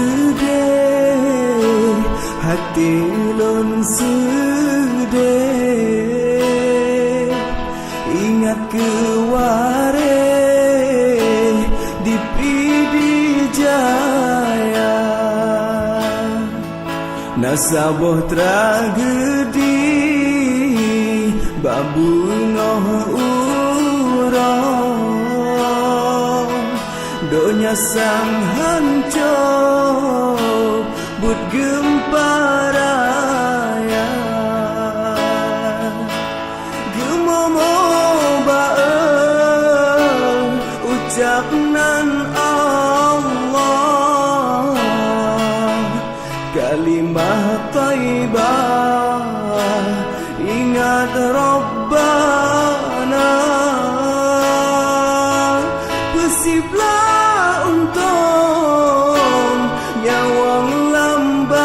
gede hati lon sedih ingat keware di Pidijaya nasaboh tragedi babungoh urang donya sang hancur but gempa raya gemomo bae ucap nan Allah kalimah thayyibah ingat Rabbana pesiblah untung nyawang lambadan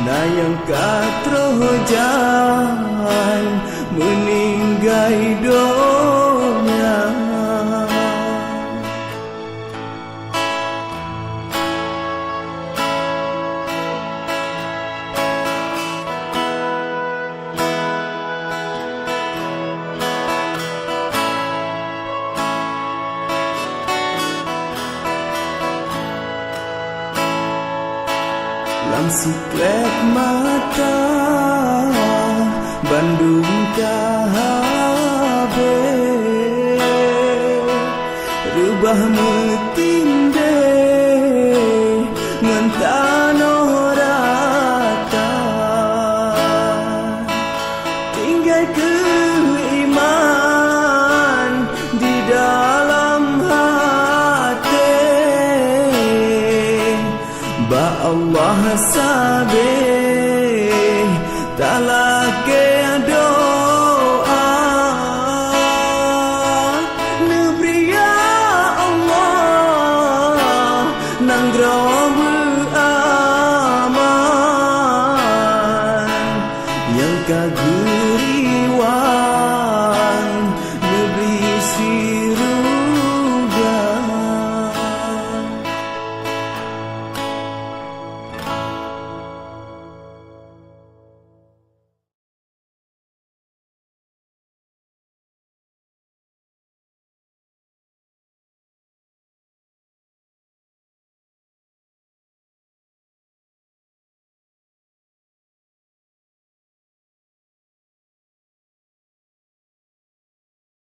na yang katrojan meninggai donya Lang siklet mata Bandung kahabe Rubah metinde Ngentanoh rata Tinggal keiman di dalam hati Ba Allah sabeh talake doa Nebri ya Allah nanggroh